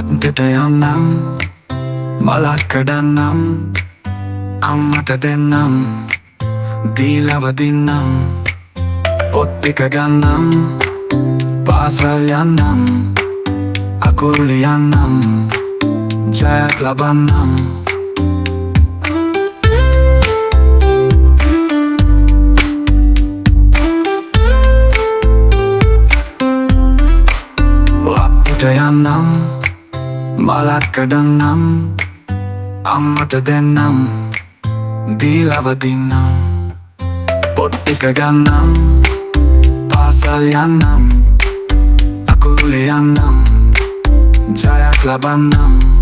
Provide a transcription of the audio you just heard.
වත්තට යන්නම් මලක් කඩන්නම් අම්මට දෙන්නම් දීලවදින්නම් පොත් ටික ගන්නම් පාසල් යන්නම් අකුරු ලියන්නම් ජයක් ලබන්නම් වත්තට යන්නම් මලක් කඩන්නම් අම්මට දෙන්නම් දීලවදින්නම් පොත් ටික ගන්නම් පාසල් යන්නම් අකුරු ලියන්නම් ජයක් ලබන්නම්